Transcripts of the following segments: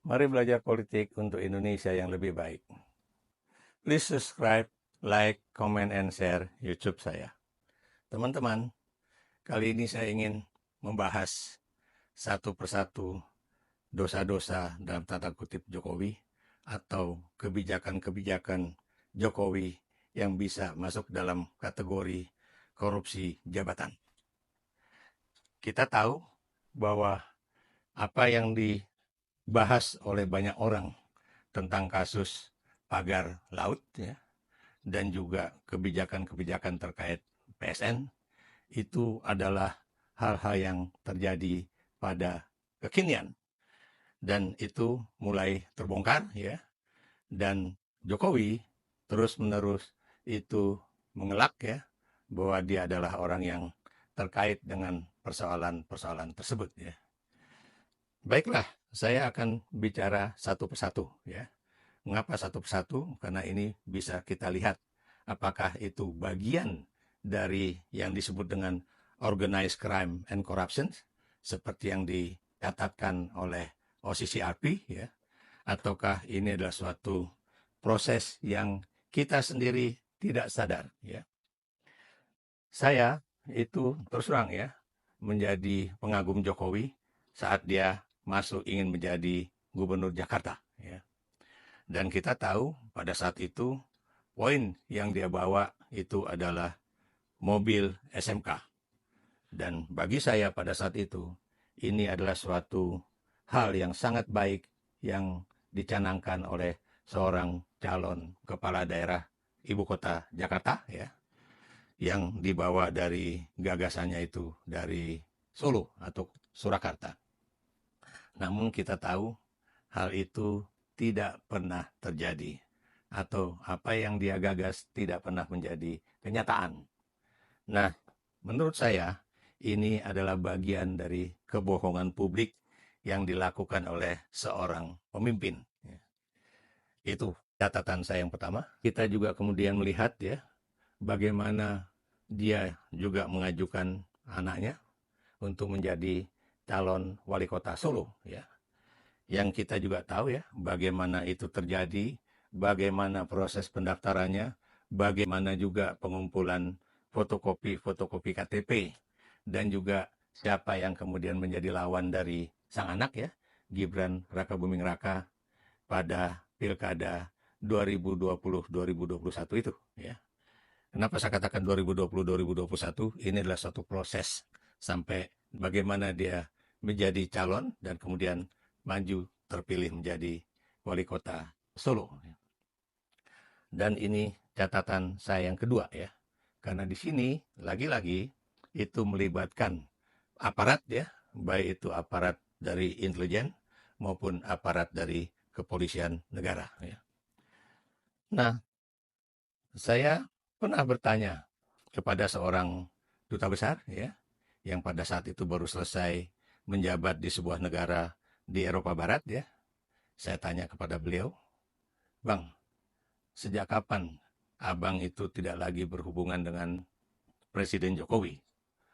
Mari belajar politik untuk Indonesia yang lebih baik. Please subscribe, like, comment, and share YouTube saya. Teman-teman, kali ini saya ingin membahas satu persatu dosa-dosa dalam tanda kutip Jokowi atau kebijakan-kebijakan Jokowi yang bisa masuk dalam kategori korupsi jabatan. Kita tahu bahwa apa yang dibahas oleh banyak orang tentang kasus pagar laut ya, dan juga kebijakan-kebijakan terkait PSN itu adalah hal-hal yang terjadi pada kekinian dan itu mulai terbongkar ya, dan Jokowi terus-menerus itu mengelak ya bahwa dia adalah orang yang terkait dengan persoalan-persoalan tersebut ya. Baiklah, saya akan bicara satu persatu ya. Mengapa satu persatu? Karena ini bisa kita lihat apakah itu bagian dari yang disebut dengan organized crime and corruption seperti yang dikatakan oleh OCCRP ya, ataukah ini adalah suatu proses yang kita sendiri tidak sadar ya. Saya itu terus terang ya menjadi pengagum Jokowi saat dia masuk ingin menjadi gubernur Jakarta ya. Dan kita tahu pada saat itu poin yang dia bawa itu adalah mobil SMK. Dan bagi saya pada saat itu, ini adalah suatu hal yang sangat baik yang dicanangkan oleh seorang calon kepala daerah ibu kota Jakarta ya, yang dibawa dari gagasannya itu dari Solo atau Surakarta. Namun kita tahu hal itu tidak pernah terjadi atau apa yang dia gagas tidak pernah menjadi kenyataan. Nah, menurut saya ini adalah bagian dari kebohongan publik yang dilakukan oleh seorang pemimpin. Itu catatan saya yang pertama. Kita juga kemudian melihat ya bagaimana dia juga mengajukan anaknya untuk menjadi calon wali kota Solo ya. Yang kita juga tahu ya bagaimana itu terjadi, bagaimana proses pendaftarannya, bagaimana juga pengumpulan fotokopi KTP, dan juga siapa yang kemudian menjadi lawan dari sang anak ya, Gibran Rakabuming Raka pada Pilkada 2020-2021 itu ya. Kenapa saya katakan 2020-2021? Ini adalah suatu proses sampai bagaimana dia menjadi calon dan kemudian maju terpilih menjadi wali kota Solo. Dan ini catatan saya yang kedua ya. Karena di sini lagi-lagi itu melibatkan aparat ya, baik itu aparat dari intelijen maupun aparat dari kepolisian negara ya. Nah, saya pernah bertanya kepada seorang duta besar ya, yang pada saat itu baru selesai menjabat di sebuah negara di Eropa Barat ya. Saya tanya kepada beliau, "Bang, sejak kapan abang itu tidak lagi berhubungan dengan Presiden Jokowi?"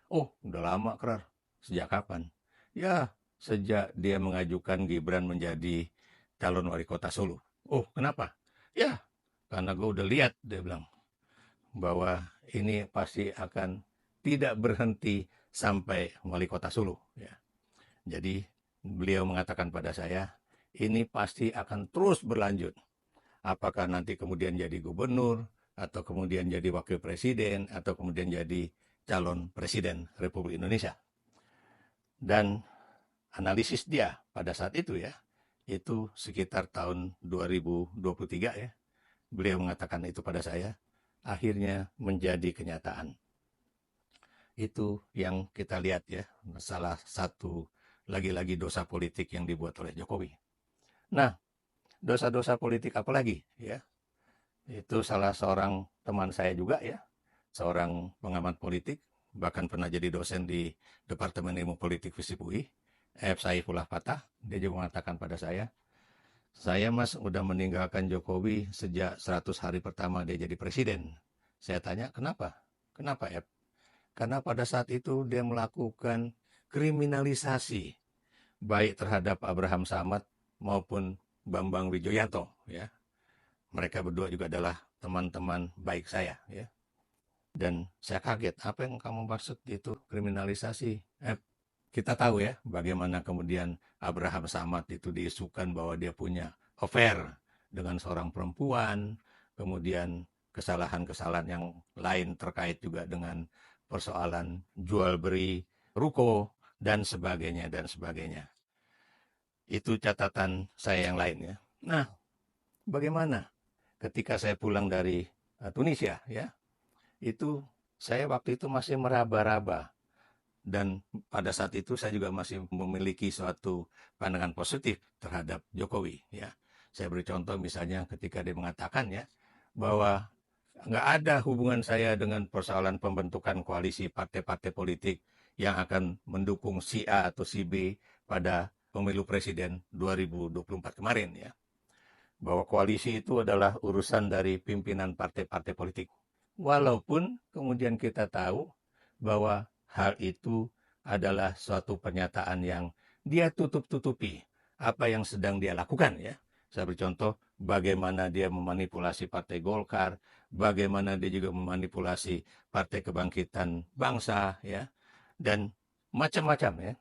"Oh, udah lama, Krar." "Sejak kapan?" "Ya, sejak dia mengajukan Gibran menjadi calon wali kota Solo." "Oh, kenapa?" "Ya, karena gue udah lihat," dia bilang, "bahwa ini pasti akan tidak berhenti sampai wali kota Solo." Ya. Jadi beliau mengatakan pada saya, ini pasti akan terus berlanjut. Apakah nanti kemudian jadi gubernur, atau kemudian jadi wakil presiden, atau kemudian jadi calon presiden Republik Indonesia. Dan analisis dia pada saat itu ya, itu sekitar tahun 2023 ya. Beliau mengatakan itu pada saya, akhirnya menjadi kenyataan. Itu yang kita lihat ya, salah satu lagi-lagi dosa politik yang dibuat oleh Jokowi. Nah, dosa-dosa politik apa lagi ya? Itu salah seorang teman saya juga ya, seorang pengamat politik, bahkan pernah jadi dosen di Departemen Ilmu Politik FISIP UI, F. Saifullah Fatah. Dia juga mengatakan pada saya Mas udah meninggalkan Jokowi sejak 100 hari pertama dia jadi presiden. Saya tanya, kenapa? Kenapa F? Karena pada saat itu dia melakukan kriminalisasi baik terhadap Abraham Samad maupun Bambang Wijoyanto, ya. Mereka berdua juga adalah teman-teman baik saya, ya. Dan saya kaget, apa yang kamu maksud itu kriminalisasi? Kita tahu ya bagaimana kemudian Abraham Samad itu diisukan bahwa dia punya affair dengan seorang perempuan, kemudian kesalahan-kesalahan yang lain terkait juga dengan persoalan jual beli ruko dan sebagainya dan sebagainya. Itu catatan saya yang lain, ya. Nah, bagaimana ketika saya pulang dari Tunisia, ya, itu saya waktu itu masih meraba-raba, dan pada saat itu saya juga masih memiliki suatu pandangan positif terhadap Jokowi, ya. Saya beri contoh misalnya ketika dia mengatakan, ya, bahwa nggak ada hubungan saya dengan persoalan pembentukan koalisi partai-partai politik yang akan mendukung si A atau si B pada pemilu presiden 2024 kemarin, ya. Bahwa koalisi itu adalah urusan dari pimpinan partai-partai politik. Walaupun kemudian kita tahu bahwa hal itu adalah suatu pernyataan yang dia tutup-tutupi apa yang sedang dia lakukan, ya. Saya beri contoh bagaimana dia memanipulasi Partai Golkar, bagaimana dia juga memanipulasi Partai Kebangkitan Bangsa, ya, dan macam-macam, ya.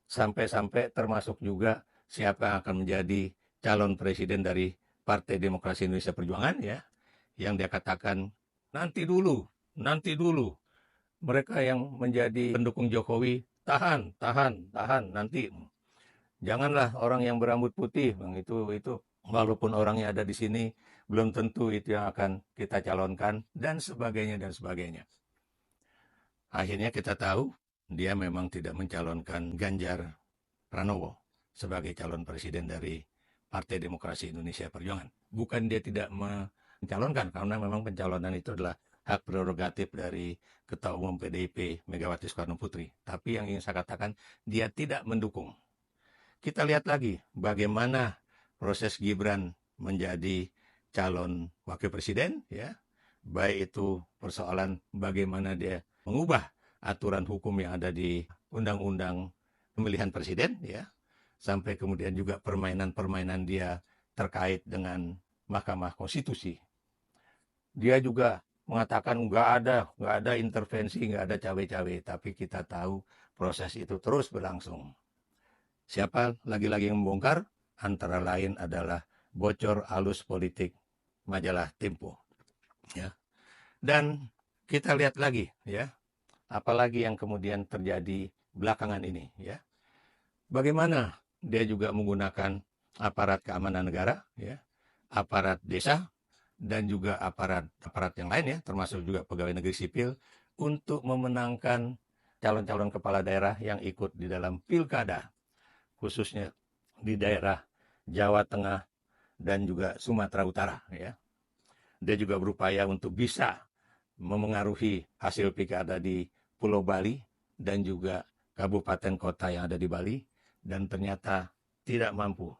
Sampai-sampai termasuk juga siapa yang akan menjadi calon presiden dari Partai Demokrasi Indonesia Perjuangan, ya, yang dia katakan nanti dulu, nanti dulu. Mereka yang menjadi pendukung Jokowi, tahan, nanti. Janganlah orang yang berambut putih, Bang, itu walaupun orangnya ada di sini, belum tentu itu yang akan kita calonkan, dan sebagainya, dan sebagainya. Akhirnya kita tahu, dia memang tidak mencalonkan Ganjar Pranowo sebagai calon presiden dari Partai Demokrasi Indonesia Perjuangan. Bukan dia tidak mencalonkan, karena memang pencalonan itu adalah hak prerogatif dari Ketua Umum PDIP Megawati Soekarno Putri. Tapi yang ingin saya katakan, dia tidak mendukung. Kita lihat lagi bagaimana proses Gibran menjadi calon wakil presiden, ya. Baik itu persoalan bagaimana dia mengubah aturan hukum yang ada di Undang-Undang Pemilihan Presiden, ya. Sampai kemudian juga permainan-permainan dia terkait dengan Mahkamah Konstitusi. Dia juga mengatakan nggak ada intervensi, nggak ada cawe-cawe, tapi kita tahu proses itu terus berlangsung. Siapa lagi-lagi yang membongkar? Antara lain adalah bocor alus politik majalah Tempo, ya. Dan kita lihat lagi, ya, apalagi yang kemudian terjadi belakangan ini, ya. Bagaimana dia juga menggunakan aparat keamanan negara, ya, aparat desa, dan juga aparat yang lain, ya, termasuk juga pegawai negeri sipil, untuk memenangkan calon-calon kepala daerah yang ikut di dalam pilkada, khususnya di daerah Jawa Tengah dan juga Sumatera Utara, ya. Dia juga berupaya untuk bisa memengaruhi hasil pilkada di Pulau Bali dan juga kabupaten kota yang ada di Bali, dan ternyata tidak mampu.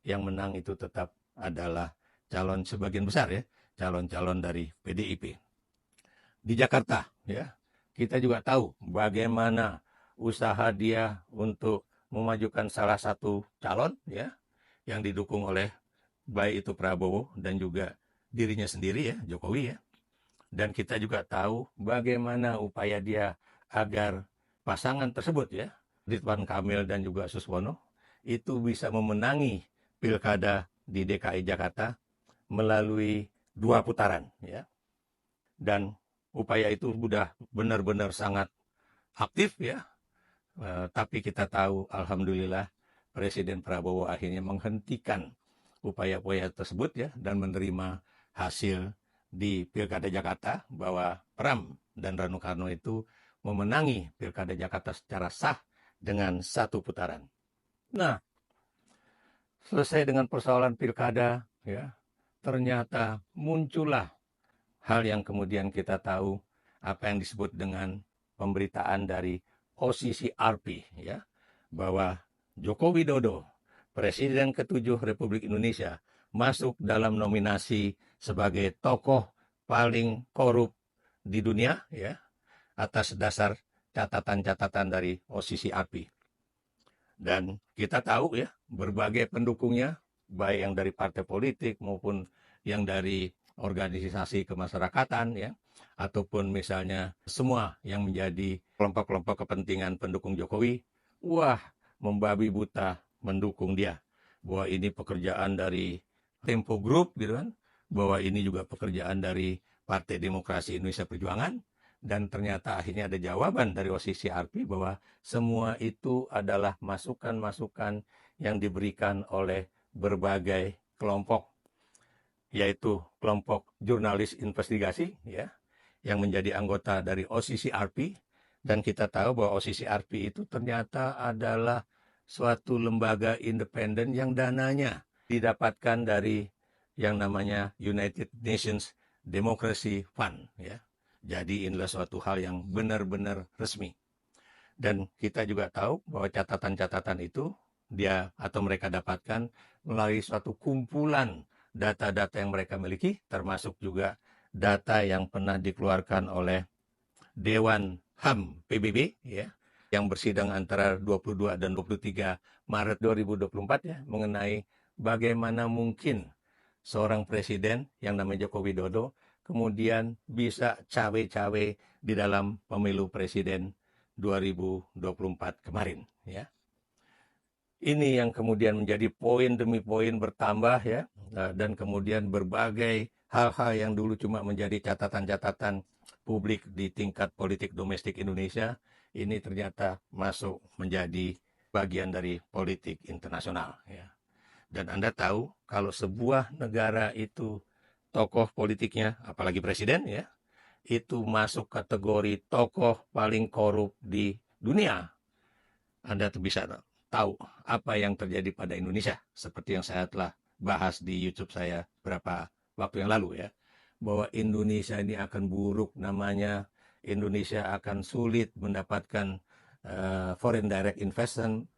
Yang menang itu tetap adalah calon sebagian besar, ya, calon-calon dari PDIP. Di Jakarta, ya, kita juga tahu bagaimana usaha dia untuk memajukan salah satu calon, ya, yang didukung oleh baik itu Prabowo dan juga dirinya sendiri, ya, Jokowi, ya. Dan kita juga tahu bagaimana upaya dia agar pasangan tersebut, ya, Ridwan Kamil dan juga Suswono, itu bisa memenangi pilkada di DKI Jakarta melalui 2 putaran, ya. Dan upaya itu sudah benar-benar sangat aktif, ya. Tapi kita tahu alhamdulillah Presiden Prabowo akhirnya menghentikan upaya-upaya tersebut, ya, dan menerima hasil di Pilkada Jakarta bahwa Pram dan Rano Karno itu memenangi Pilkada Jakarta secara sah dengan 1 putaran. Nah, selesai dengan persoalan pilkada, ya, ternyata muncullah hal yang kemudian kita tahu apa yang disebut dengan pemberitaan dari OCCRP, ya, bahwa Joko Widodo, Presiden ke-7 Republik Indonesia, masuk dalam nominasi sebagai tokoh paling korup di dunia, ya, atas dasar catatan-catatan dari OCCRP. Dan kita tahu ya, berbagai pendukungnya, baik yang dari partai politik maupun yang dari organisasi kemasyarakatan ya, ataupun misalnya semua yang menjadi kelompok-kelompok kepentingan pendukung Jokowi, wah, membabi buta mendukung dia. Bahwa ini pekerjaan dari Tempo Group gitu kan, bahwa ini juga pekerjaan dari Partai Demokrasi Indonesia Perjuangan, dan ternyata akhirnya ada jawaban dari OCCRP bahwa semua itu adalah masukan-masukan yang diberikan oleh berbagai kelompok, yaitu kelompok jurnalis investigasi ya, yang menjadi anggota dari OCCRP. Dan kita tahu bahwa OCCRP itu ternyata adalah suatu lembaga independen yang dananya didapatkan dari yang namanya United Nations Democracy Fund ya. Jadi inilah suatu hal yang benar-benar resmi. Dan kita juga tahu bahwa catatan-catatan itu dia atau mereka dapatkan melalui suatu kumpulan data-data yang mereka miliki, termasuk juga data yang pernah dikeluarkan oleh Dewan HAM PBB ya, yang bersidang antara 22 dan 23 Maret 2024 ya, mengenai bagaimana mungkin seorang presiden yang namanya Joko Widodo kemudian bisa cawe-cawe di dalam pemilu presiden 2024 kemarin ya. Ini yang kemudian menjadi poin demi poin bertambah ya, dan kemudian berbagai hal-hal yang dulu cuma menjadi catatan-catatan publik di tingkat politik domestik Indonesia, ini ternyata masuk menjadi bagian dari politik internasional ya. Dan Anda tahu kalau sebuah negara itu tokoh politiknya, apalagi presiden ya, itu masuk kategori tokoh paling korup di dunia, Anda tuh bisa tahu apa yang terjadi pada Indonesia. Seperti yang saya telah bahas di YouTube saya beberapa waktu yang lalu ya. Bahwa Indonesia ini akan buruk namanya, Indonesia akan sulit mendapatkan foreign direct investment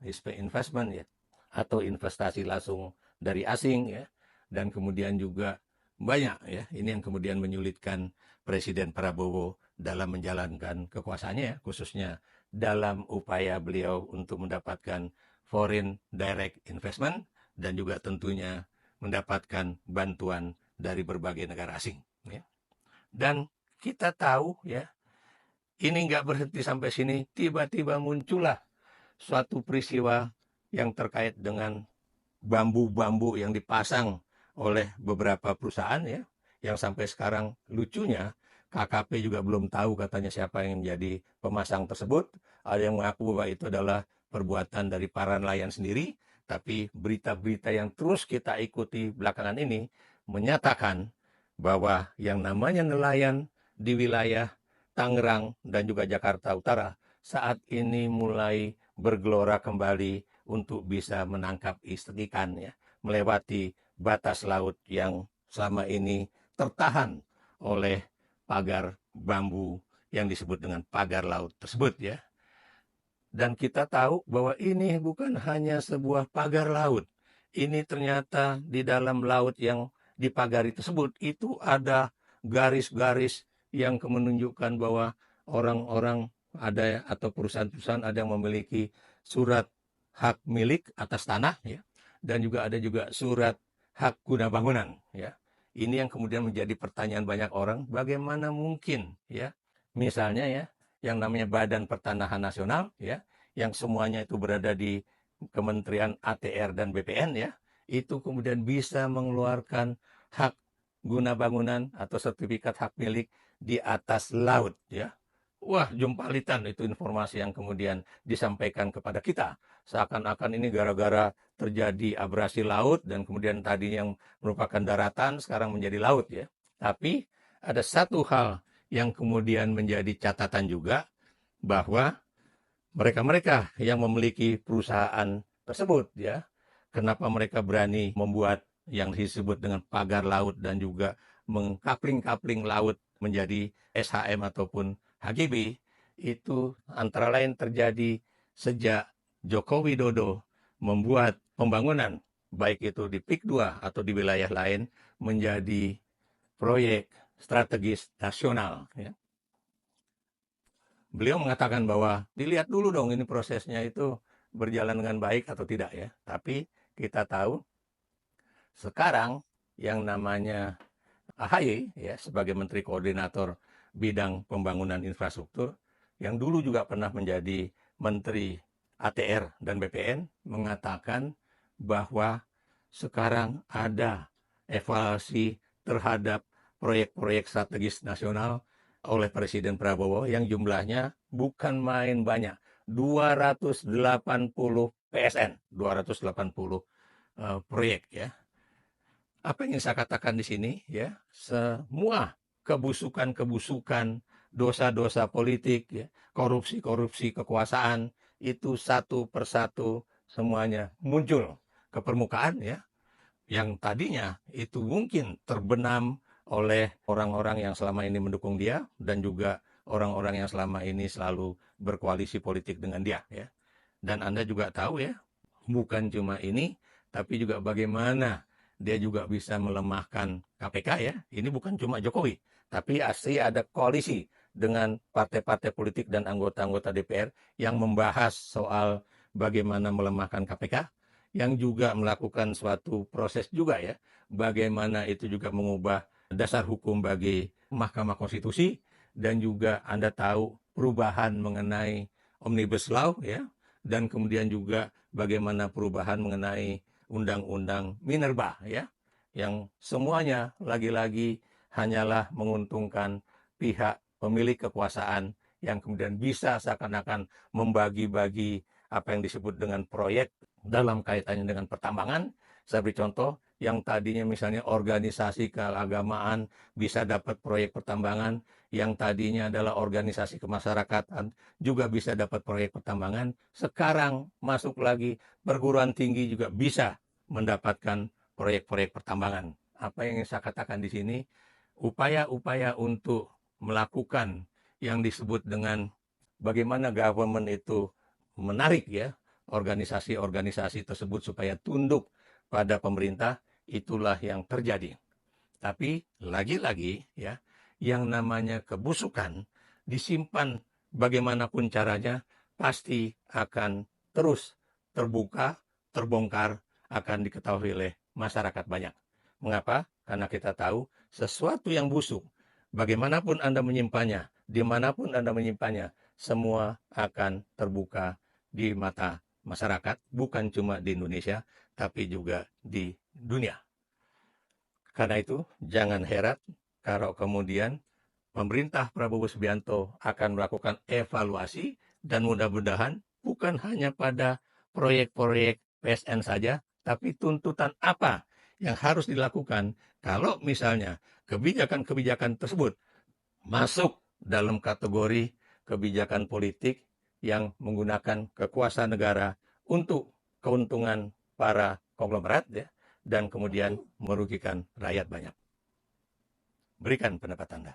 ya, atau investasi langsung dari asing ya, dan kemudian juga banyak ya, ini yang kemudian menyulitkan Presiden Prabowo dalam menjalankan kekuasaannya ya, khususnya dalam upaya beliau untuk mendapatkan foreign direct investment dan juga tentunya mendapatkan bantuan dari berbagai negara asing ya. Dan kita tahu ya, ini nggak berhenti sampai sini, tiba-tiba muncullah suatu peristiwa yang terkait dengan bambu-bambu yang dipasang oleh beberapa perusahaan ya, yang sampai sekarang lucunya KKP juga belum tahu katanya siapa yang menjadi pemasang tersebut. Ada yang mengaku bahwa itu adalah perbuatan dari para nelayan sendiri, tapi berita-berita yang terus kita ikuti belakangan ini menyatakan bahwa yang namanya nelayan di wilayah Tangerang dan juga Jakarta Utara saat ini mulai bergelora kembali untuk bisa menangkap ikan ya, melewati batas laut yang selama ini tertahan oleh pagar bambu yang disebut dengan pagar laut tersebut ya. Dan kita tahu bahwa ini bukan hanya sebuah pagar laut. Ini ternyata di dalam laut yang dipagari tersebut itu ada garis-garis yang menunjukkan bahwa orang-orang ada atau perusahaan-perusahaan ada yang memiliki surat hak milik atas tanah ya, dan juga ada juga surat hak guna bangunan ya. Ini yang kemudian menjadi pertanyaan banyak orang, bagaimana mungkin ya, misalnya ya, yang namanya Badan Pertanahan Nasional ya, yang semuanya itu berada di Kementerian ATR dan BPN ya, itu kemudian bisa mengeluarkan hak guna bangunan atau sertifikat hak milik di atas laut ya. Wah, jumpalitan itu informasi yang kemudian disampaikan kepada kita. Seakan-akan ini gara-gara terjadi abrasi laut dan kemudian tadi yang merupakan daratan sekarang menjadi laut ya. Tapi ada satu hal yang kemudian menjadi catatan juga, bahwa mereka-mereka yang memiliki perusahaan tersebut ya, kenapa mereka berani membuat yang disebut dengan pagar laut dan juga mengkapling-kapling laut menjadi SHM ataupun HGB, itu antara lain terjadi sejak Joko Widodo membuat pembangunan baik itu di PIK 2 atau di wilayah lain menjadi proyek strategis nasional ya. Beliau mengatakan bahwa dilihat dulu dong ini prosesnya itu berjalan dengan baik atau tidak ya. Tapi kita tahu sekarang yang namanya AHY ya sebagai Menteri Koordinator Bidang Pembangunan Infrastruktur yang dulu juga pernah menjadi Menteri ATR dan BPN mengatakan bahwa sekarang ada evaluasi terhadap proyek-proyek strategis nasional oleh Presiden Prabowo yang jumlahnya bukan main banyak, 280 PSN, 280 proyek ya. Apa yang saya katakan di sini ya, semua kebusukan-kebusukan, dosa-dosa politik ya, korupsi-korupsi kekuasaan itu satu persatu semuanya muncul ke permukaan ya, yang tadinya itu mungkin terbenam oleh orang-orang yang selama ini mendukung dia dan juga orang-orang yang selama ini selalu berkoalisi politik dengan dia ya. Dan Anda juga tahu ya, bukan cuma ini, tapi juga bagaimana dia juga bisa melemahkan KPK ya. Ini bukan cuma Jokowi, tapi asli ada koalisi dengan partai-partai politik dan anggota-anggota DPR yang membahas soal bagaimana melemahkan KPK, yang juga melakukan suatu proses juga ya, bagaimana itu juga mengubah dasar hukum bagi Mahkamah Konstitusi, dan juga Anda tahu perubahan mengenai Omnibus Law ya, dan kemudian juga bagaimana perubahan mengenai undang-undang Minerba ya, yang semuanya lagi-lagi hanyalah menguntungkan pihak pemilik kekuasaan yang kemudian bisa seakan-akan membagi-bagi apa yang disebut dengan proyek dalam kaitannya dengan pertambangan. Saya beri contoh, yang tadinya misalnya organisasi keagamaan bisa dapat proyek pertambangan, yang tadinya adalah organisasi kemasyarakatan juga bisa dapat proyek pertambangan, sekarang masuk lagi perguruan tinggi juga bisa mendapatkan proyek-proyek pertambangan. Apa yang saya katakan di sini, upaya-upaya untuk melakukan yang disebut dengan bagaimana government itu menarik ya organisasi-organisasi tersebut supaya tunduk pada pemerintah, itulah yang terjadi. Tapi lagi-lagi ya, yang namanya kebusukan disimpan bagaimanapun caranya pasti akan terus terbuka, terbongkar, akan diketahui oleh masyarakat banyak. Mengapa? Karena kita tahu sesuatu yang busuk, bagaimanapun Anda menyimpannya, dimanapun Anda menyimpannya, semua akan terbuka di mata masyarakat, bukan cuma di Indonesia, tapi juga di dunia. Karena itu, jangan heran kalau kemudian pemerintah Prabowo Subianto akan melakukan evaluasi dan mudah-mudahan bukan hanya pada proyek-proyek PSN saja, tapi tuntutan apa yang harus dilakukan kalau misalnya kebijakan-kebijakan tersebut masuk dalam kategori kebijakan politik yang menggunakan kekuasaan negara untuk keuntungan para konglomerat ya, dan kemudian merugikan rakyat banyak. Berikan pendapat Anda.